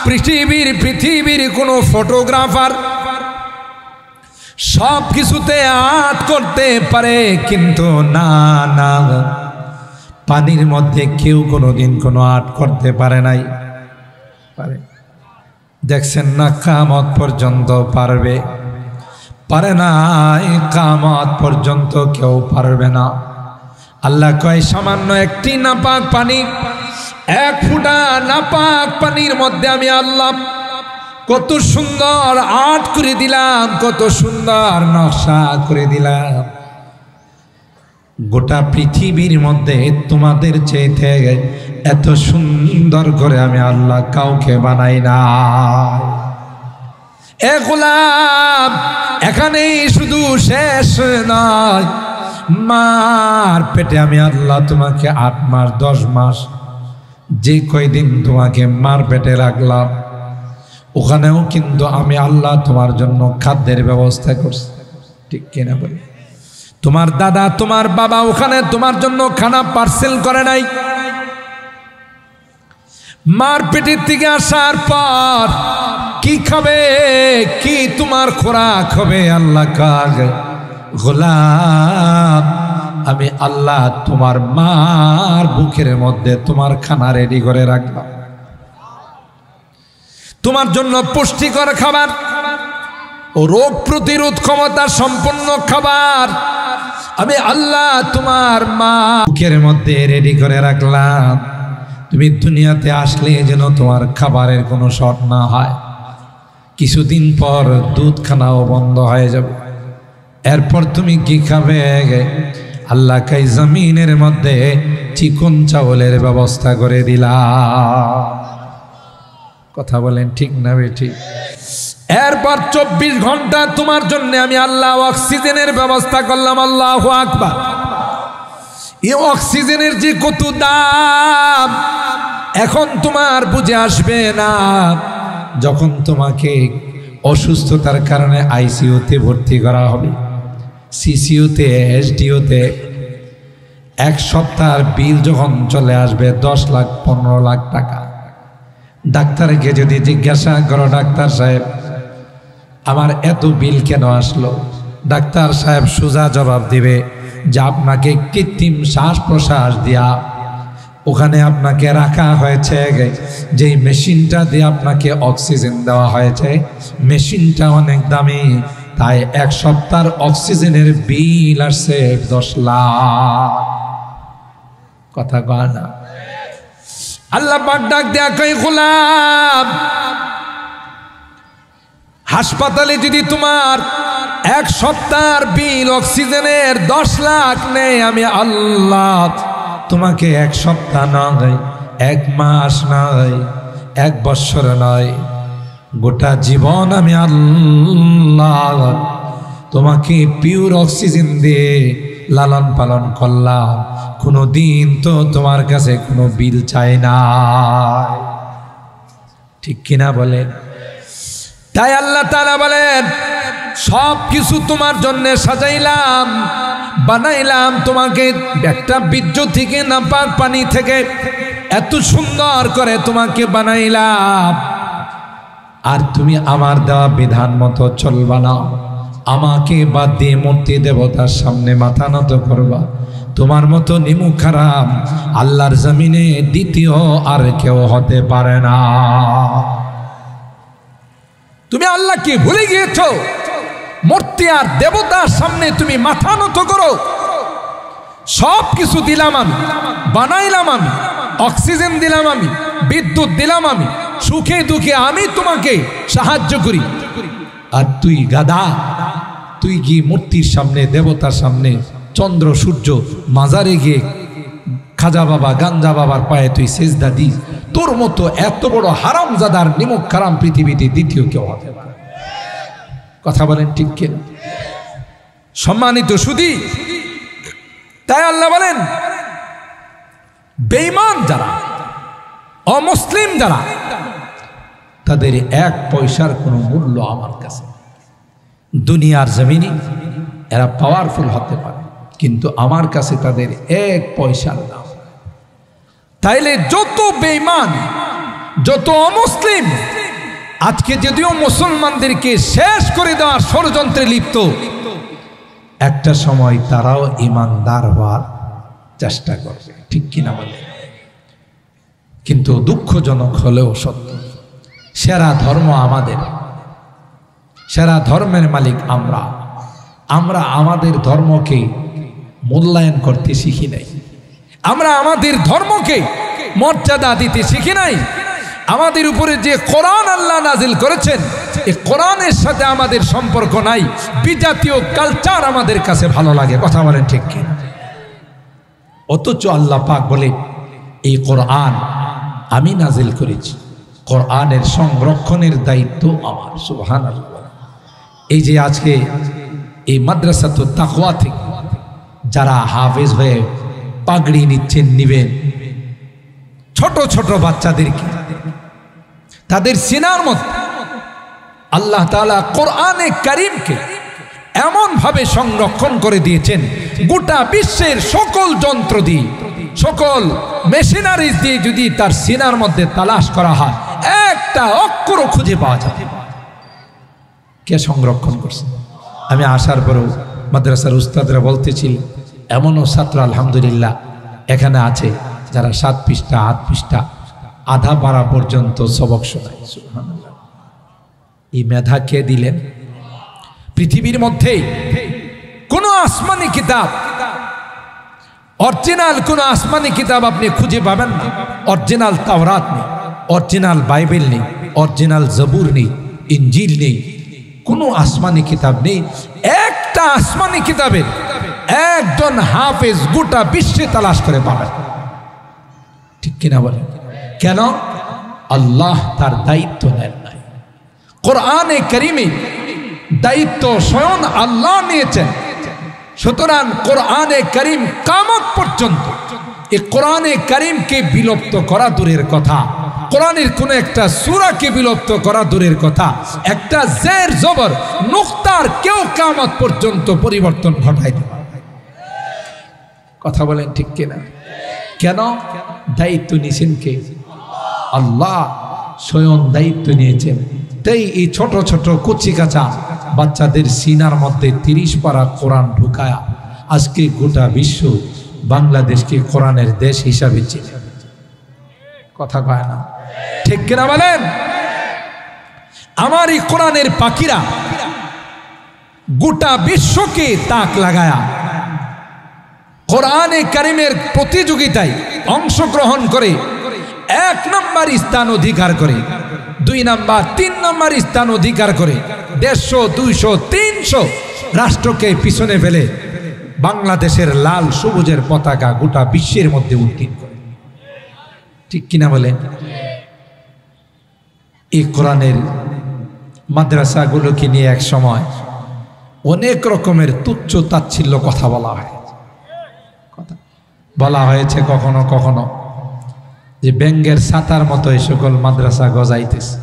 পৃথিবীর কোনো ফটোগ্রাফার সব কিছুতে আর্ট করতে পারে, কিন্তু না না, পানির মধ্যে কেউ কোনোদিন কোনো আর্ট করতে পারে নাই। পারে? দেখছেন না? কিয়ামত পর্যন্ত পারবে? পারে নাই, কিয়ামত পর্যন্ত কেউ পারবে না। আল্লাহ কয় সামান্য একটি নাপাক পানি, এক ফোঁটা নাপাক পানির মধ্যে আমি আল্লাহ কত সুন্দর আর্ট করে দিলাম, কত সুন্দর নকশা করে দিলাম। গোটা পৃথিবীর মধ্যে তোমাদের চাইতে এত সুন্দর করে আমি আল্লাহ কাউকে বানাই না। এ গোলাম, এখানেই শুধু শেষ নয়, মার পেটে আমি আল্লাহ তোমাকে 8 মাস 10 মাস যে কয়দিন তোমাকে মার পেটে রাখলাম, ওখানেও কিন্তু আমি আল্লাহ তোমার জন্য খাদ্যের ব্যবস্থা করছি। ঠিক কিনা বলি? তোমার দাদা তোমার বাবা ওখানে তোমার জন্য খানা পার্সেল করে নাই। মার পেটের থেকে আসার পর কি খাবে, কি তোমার খোরাক হবে? আল্লাহ কাগ গোলাম, আমি আল্লাহ তোমার মার বুকের মধ্যে তোমার খানা রেডি করে রাখলাম, তোমার জন্য পুষ্টিকর খাবার ও রোগ প্রতিরোধ ক্ষমতা সম্পন্ন খাবার আমি আল্লাহ তোমার মা বুকের মধ্যে রেডি করে রাখলাম। তুমি দুনিয়াতে আসলে যেন তোমার খাবারের কোনো শর্ট না হয়। কিছুদিন পর দুধ খানাও বন্ধ হয়ে যাবে। এরপর তুমি কি খাবে? আল্লাহ কাই জমিনের মধ্যে চিকন চাউলের ব্যবস্থা করে দিলাম। কথা বলেন ঠিক না বেঠিক? এরপর 24 ঘন্টা তোমার জন্য আমি আল্লাহ অক্সিজেনের ব্যবস্থা করলাম। আল্লাহু আকবার। এই অক্সিজেনের যে কত দাম এখন তোমার বুঝে আসবে না। যখন তোমাকে অসুস্থতার কারণে আইসিইউতে ভর্তি করা হবে, সিসিইউতে, এসডিওতে, 1 সপ্তাহের বিল যখন চলে আসবে 10 লাখ 15 লাখ টাকা। ডাক্তারকে যদি জিজ্ঞাসা করো, ডাক্তার সাহেব আমার এত বিল কেন আসলো, ডাক্তার সাহেব সোজা জবাব দিবে যে আপনাকে কৃত্রিম শ্বাস প্রশ্বাস দিয়া ওখানে আপনাকে রাখা হয়েছে, যেই মেশিনটা দিয়ে আপনাকে অক্সিজেন দেওয়া হয়েছে মেশিনটা অনেক দামি, তাই 1 সপ্তাহের অক্সিজেনের বিল আসছে 10 লাখ। কথা কয় না? আল্লাহ পাক ডাক দেয়া কই গোলাম, হাসপাতালে যদি তোমার 1 সপ্তাহের বিল অক্সিজেনের 10 লাখ নেই, আমি আল্লাহ তোমাকে 1 সপ্তাহ নয়, 1 মাস নয়, 1 বছর নয়, গোটা জীবন আমি আল্লাহ তোমাকে পিওর অক্সিজেন দিয়ে লালন পালন করলাম। কোনো দিন তো তোমার কাছে কোনো বিল চাই না। ঠিক কিনা বলেন? তাই আল্লাহ তাআলা বলেন সব কিছু তোমার জন্য সাজাইলাম, বানাইলাম। তোমাকে একটা বীর্য থেকে নাপাক পানি থেকে এত সুন্দর করে তোমাকে বানাইলাম। আর তুমি আমার দেওয়া বিধান মতো চলবা না, আমাকে বাদ দিয়ে মূর্তি দেবতার সামনে মাথা নত করবা, তোমার মতো নিমুখ হারাম আল্লাহর জমিনে দ্বিতীয় আর কেউ হতে পারে না। তুমি আল্লাহকে ভুলে গিয়েছো, মূর্তি আর দেবতার সামনে তুমি মাথা নত করো। সব কিছু দিলাম আমি, বানাইলাম আমি, অক্সিজেন দিলাম আমি, বিদ্যুৎ দিলাম আমি, সুখে দুঃখে আমি তোমাকে সাহায্য করি, আর তুই গাধা, তুই কি মূর্তির সামনে, দেবতার সামনে, চন্দ্র সূর্য মাজারে গিয়ে খাজা বাবা গাঞ্জা বাবার পায়ে তুই সেজদা দিস? তোর মতো এত বড় হারামজাদার নিমক হারাম পৃথিবীতে দ্বিতীয় কেউ হবে? কথা বলেন ঠিক কিনা? সম্মানিত সুধী, তাই আল্লাহ বলেন বেঈমান যারা, অমুসলিম যারা, তাদের এক পয়সার কোনো মূল্য আমার কাছে। দুনিয়ার জমিনে এরা পাওয়ারফুল হতে পারে, কিন্তু আমার কাছে তাদের এক পয়সার দাম। তাইলে যত বেঈমান, যত অমুসলিম আজকে যদিও মুসলমানদেরকে শেষ করে দেওয়ার ষড়যন্ত্রে লিপ্ত, একটা সময় তারাও ইমানদার হওয়ার চেষ্টা করবে, ঠিক কিনা বলে? কিন্তু দুঃখজনক হলেও সত্য, সেরা ধর্ম আমাদের, সেরা ধর্মের মালিক আমরা। আমরা আমাদের ধর্মকে মূল্যায়ন করতে শিখি নাই, আমরা আমাদের ধর্মকে মর্যাদা দিতে শিখি নাই। আমাদের উপরে যে কোরআন আল্লাহ নাজিল করেছেন, এই কোরআনের সাথে আমাদের সম্পর্ক নাই। বিজাতীয় কালচার আমাদের কাছে ভালো লাগে, কথা বলেন ঠিক কি? অথচ আল্লাহ পাক বলে এই কোরআন আমি নাজিল করেছি, কোরআনের সংরক্ষণের দায়িত্ব আমার। সুবহানাল্লাহ। এই যে আজকে এই মাদ্রাসাতুত তাকওয়া থেকে যারা হাফেজ হয়ে পাগড়ি নিচ্ছেন, নিবেন, ছোট ছোট বাচ্চাদেরকে তাদের সিনার মধ্যে আল্লাহ তাআলা কোরআনে কারীমকে এমন ভাবে সংরক্ষণ করে দিয়েছেন, গোটা বিশ্বের সকল যন্ত্র দিয়ে, সকল মেশিনারিজ দিয়ে যদি তার সিনার মধ্যে তালাশ করা হয়, একটা অক্ষরও খুঁজে পাওয়া যাবে। কে সংরক্ষণ করছে? আমি আসার পরেও মাদ্রাসার উস্তাদরা বলতেছিল, এমনও ছাত্র আলহামদুলিল্লাহ এখানে আছে যারা 7 পৃষ্ঠা 8 পৃষ্ঠা আধা পারা পর্যন্ত সবক শোনায়। সুবহানাল্লাহ। এই মেধা কে দিলেন? পৃথিবীর মধ্যে কোনো আসমানি কিতাব, অরিজিনাল কোনো আসমানি কিতাব আপনি খুঁজে পাবেন না। অরিজিনাল তাওরাত নেই, অরিজিনাল বাইবেল নেই, অরিজিনাল জবুর নেই, ইনজিল নেই, কোনো আসমানি কিতাব নেই। একটা আসমানি কিতাবের একজন হাফেজ গোটা বিশ্বে তালাশ করে পাবেন, ঠিক কিনা বলেন? কেন? আল্লাহ তার দায়িত্ব নেন নাই। কোরআনে কারীমে দায়িত্ব স্বয়ং আল্লাহ নিয়েছেন। সুতরাং কোরআনে কারীম কিয়ামত পর্যন্ত এই কোরআনে কারীমকে বিলুপ্ত করা দূরের কথা, কোরআনের কোন একটা সূরাকে বিলুপ্ত করা দূরের কথা, একটা জের জবর নুক্তার কেউ কিয়ামত পর্যন্ত পরিবর্তন ঘটাইতে পারবে। কথা বলেন ঠিক কিনা? কেন? দায়িত্ব নিয়েছেন কে? আল্লাহ স্বয়ং দায়িত্ব নিয়েছেন। তাই এই ছোট ছোট কচি কাঁচা বাচ্চাদের সিনার মধ্যে 30 পারা কোরআন ঢুকায়া আজকে গোটা বিশ্ব বাংলাদেশকে কোরআনের দেশ হিসাবে চিনে। কথা কয় না, ঠিক কিনা বলেন? আমার এই কোরআনের পাখিরা গোটা বিশ্বকে তাক লাগায়া কোরআনে কারীমের প্রতিযোগিতায় অংশগ্রহণ করে 1 নম্বর স্থান অধিকার করে, 2 নম্বর 3 নম্বর স্থান অধিকার করে 150, 200, 300 রাষ্ট্রকে পিছনে ফেলে বাংলাদেশের লাল সবুজের পতাকা গোটা বিশ্বের মধ্যে উত্তীর্ণ করে, ঠিক কিনা বলেন? এই কোরআনের মাদ্রাসাগুলোকে নিয়ে এক সময় অনেক রকমের তুচ্ছ তাচ্ছিল্য কথা বলা হয়েছে কখনো কখনো, যে ব্যাঙ্গের ছাতার মতো এই সকল মাদ্রাসা গজাইতেছে,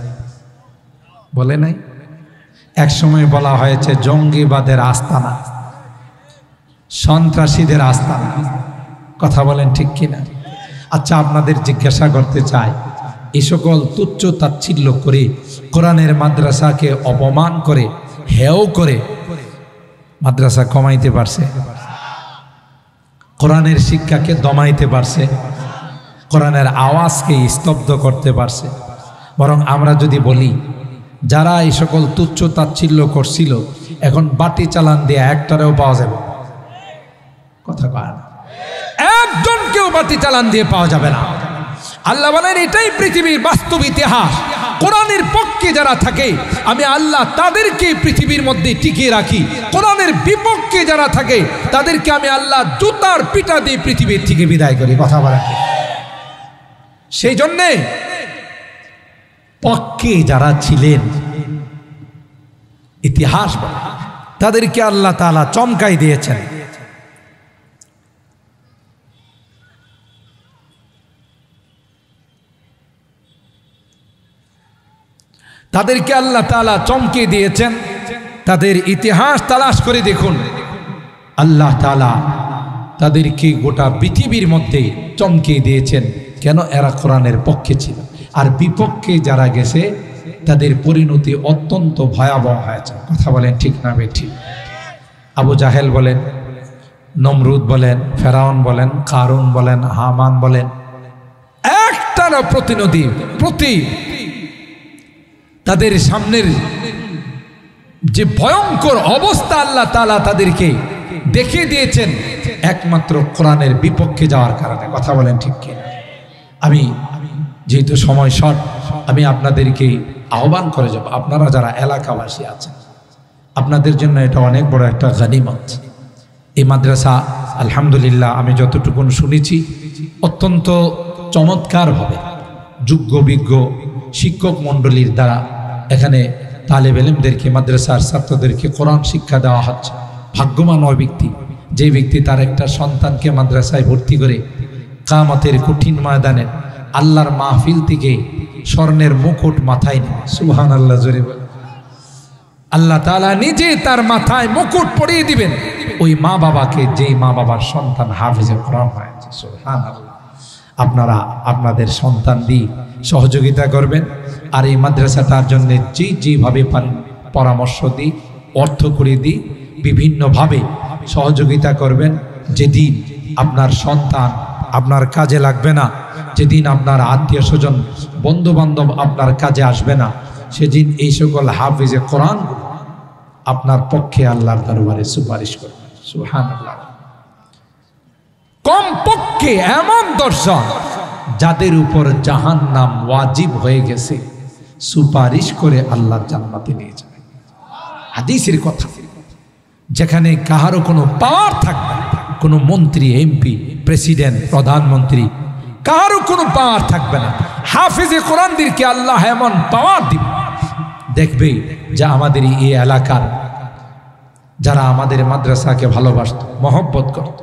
বলে নাই? এক সময় বলা হয়েছে জঙ্গিবাদের আস্তানা, সন্ত্রাসীদের আস্তানা। কথা বলেন ঠিক কিনা? আচ্ছা, আপনাদের জিজ্ঞাসা করতে চাই, এই সকল তুচ্ছ তাচ্ছিল্য করে কোরআনের মাদ্রাসাকে অপমান করে হেয় করে মাদ্রাসা কমাইতে পারছে? কোরআনের শিক্ষাকে দমাইতে পারছে, কোরআনের আওয়াজকে স্তব্ধ করতে পারছে। বরং আমরা যদি বলি যারা এই সকল তুচ্ছ তাচ্ছিল্য করছিল, এখন বাটি চালান দিয়ে একটারেও পাওয়া যাবে, কথা কয় না, একজনকেও বাটি চালান দিয়ে পাওয়া যাবে না। আল্লাহ বলেন এটাই পৃথিবীর বাস্তব ইতিহাস। কোরআনের পক্ষে যারা থাকে আমি আল্লাহ তাদেরকে পৃথিবীর মধ্যে টিকিয়ে রাখি, কোরআনের বিপক্ষে যারা থাকে তাদেরকে আমি আল্লাহ জুতার পিটা দিয়ে পৃথিবীর থেকে বিদায় করি, কথা বলেন। সেই জন্যে পক্ষে যারা ছিলেন ইতিহাস তাদেরকে আল্লাহ তাআলা চমকাই দিয়েছেন। তাদেরকে আল্লাহ তাআলা চমকে দিয়েছেন। তাদের ইতিহাস তালাশ করে দেখুন, আল্লাহ তাআলা তাদেরকে গোটা পৃথিবীর মধ্যে চমকে দিয়েছেন। কেন? এরা কোরআনের পক্ষে ছিল। আর বিপক্ষে যারা গেছে তাদের পরিণতি অত্যন্ত ভয়াবহ হয়েছে, কথা বলেন ঠিক না বেঠিক? আবু জাহেল বলেন, নমরুদ বলেন, ফেরাউন বলেন, কারুন বলেন, হামান বলেন, একটার প্রতি তাদের সামনের যে ভয়ঙ্কর অবস্থা আল্লাহ তাআলা তাদেরকে দেখিয়ে দিয়েছেন একমাত্র কোরআনের বিপক্ষে যাওয়ার কারণে, কথা বলেন ঠিক কিনা? আমি যেহেতু সময় শর্ট, আমি আপনাদেরকে আহ্বান করে যাব, আপনারা যারা এলাকাবাসী আছেন আপনাদের জন্য এটা অনেক বড় একটা গনিমত। এই মাদ্রাসা আলহামদুলিল্লাহ আমি যতটুকু শুনেছি অত্যন্ত চমৎকারভাবে যোগ্য বিজ্ঞ শিক্ষক মণ্ডলীর দ্বারা এখানে তালেব ইলমদেরকে, মাদ্রাসার ছাত্রদেরকে কোরআন শিক্ষা দেওয়া হচ্ছে। ভাগ্যবান ওই ব্যক্তি যে ব্যক্তি তার একটা সন্তানকে মাদ্রাসায় ভর্তি করে কিয়ামতের কঠিন ময়দানে আল্লাহর মাহফিল থেকে স্বর্ণের মুকুট মাথায় নেবে, সুবহানাল্লাহ জোরে বলে। আল্লাহ তাআলা নিজে তার মাথায় মুকুট পরিয়ে দিবেন ওই মা বাবাকে, যেই মা বাবার সন্তান হাফেজে কোরআন হয়েছে, সুবহানাল্লাহ। আপনারা আপনাদের সন্তান দিয়ে সহযোগিতা করবেন। আর এই মাদ্রাসাটার জন্য যেভাবে পারেন পরামর্শ দিই, অর্থ করে দিই, বিভিন্নভাবে সহযোগিতা করবেন। যেদিন আপনার সন্তান আপনার কাজে লাগবে না, যেদিন আপনার আত্মীয় স্বজন বন্ধু বান্ধব আপনার কাজে আসবে না, সেদিন এই সকল হাফেজে কোরআন আপনার পক্ষে আল্লাহর দরবারে সুপারিশ করবে, সুবহানাল্লাহ। কমপক্ষে এমন দর্শন যাদের উপর জাহান্নাম ওয়াজিব হয়ে গেছে সুপারিশ করে আল্লাহর জান্নাতে নিয়ে যাবে, হাদিসের কথা। যেখানে কাহারও কোনো পাওয়ার থাকবে না, কোনো মন্ত্রী, এমপি, প্রেসিডেন্ট, প্রধানমন্ত্রী কাহারও কোনো পাওয়ার থাকবে না, হাফেজে কোরআনদেরকে আল্লাহ এমন পাওয়ার দিবে, দেখবে যে আমাদের এই এলাকার যারা আমাদের মাদ্রাসাকে ভালোবাসত, মহব্বত করত,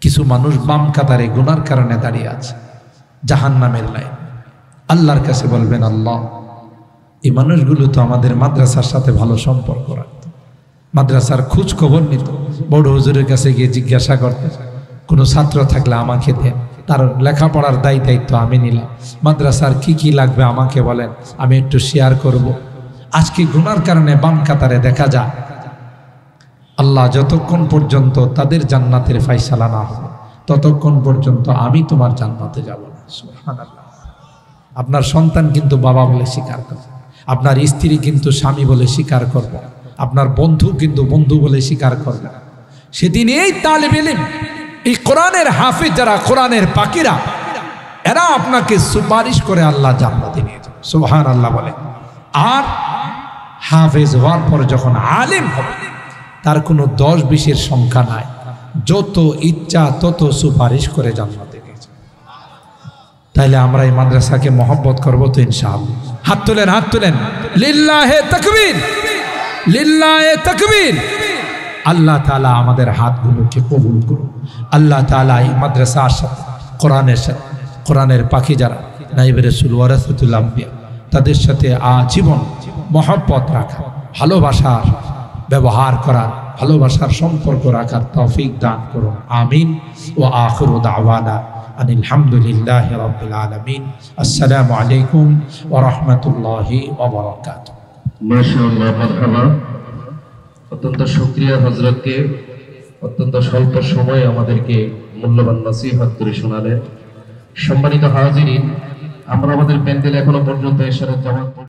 কিছু মানুষ বাম কাতারে গুনার কারণে দাঁড়িয়ে আছে জাহান্নামের লাইন। আল্লাহর কাছে বলবেন, আল্লাহ এই মানুষগুলো তো আমাদের মাদ্রাসার সাথে ভালো সম্পর্ক রাখত, মাদ্রাসার খোঁজ খবর নিত, বড় হুজুরের কাছে গিয়ে জিজ্ঞাসা করতে, কোনো ছাত্র থাকলে আমাকে দেন, তার লেখাপড়ার দায়িত্ব আমি নিলাম, মাদ্রাসার কি কি লাগবে আমাকে বলেন, আমি একটু শেয়ার করব। আজকে গুনার কারণে বাম কাতারে দেখা যায়। আল্লাহ যতক্ষণ পর্যন্ত তাদের জান্নাতের ফায়সালা না হবে ততক্ষণ পর্যন্ত আমি তোমার জান্নাতে যাব না, সুবহানাল্লাহ। আপনার সন্তান কিন্তু বাবা বলে স্বীকার করবে, আপনার স্ত্রী কিন্তু স্বামী বলে স্বীকার করবে, আপনার বন্ধু কিন্তু বন্ধু বলে স্বীকার করবে। সেদিন এই তালেব ইলম, এই কোরআনের হাফেজ যারা, কোরআনের পাখিরা, এরা আপনাকে সুপারিশ করে আল্লাহ জান্নাতে নিয়ে যাবে, সুবহানাল্লাহ বলে। আর হাফেজ হওয়ার পর যখন আলেম হবে তার কোনো 10-20-এর সংখ্যা নাই, যত ইচ্ছা তত সুপারিশ করে জান্নাতে নিয়ে যাবে। তাইলে আমরা এই মাদ্রাসাকে মহব্বত করবো তো ইনশাআল্লাহ। হাত তুলেন, হাত তুলেন, লিল্লাহে তাকবীর, লিল্লাহে তাকবীর। আল্লাহ তাআলা আমাদের হাতগুলোকে কবুল করুন। আল্লাহ তাআলা এই মাদ্রাসার সাথে কোরআনের পাখি যারা নাইবে রাসূল ওয়ারাসাতুল আম্বিয়া, তাদের সাথে আজীবন মহব্বত রাখা, ভালোবাসার ব্যবহার করার, ভালোবাসার সম্পর্ক রাখার তৌফিক দান করুন, আমিন। ওয়া আখিরু দাওয়ানা আনিল হামদুলিল্লাহি রাব্বিল আলামিন। আসসালামু আলাইকুম ওয়া রাহমাতুল্লাহি ওয়া বারাকাতুহু। মাশাআল্লাহ, মারহাবা। অত্যন্ত শুকরিয়া হযরতকে। অত্যন্ত স্বল্প সময়ে আমাদেরকে মূল্যবান নসিহত করে শোনালেন। সম্মানিত হাজিরিন, আমরা আমাদের প্যান্ডেল এখনো পর্যন্ত এশারাত জামাত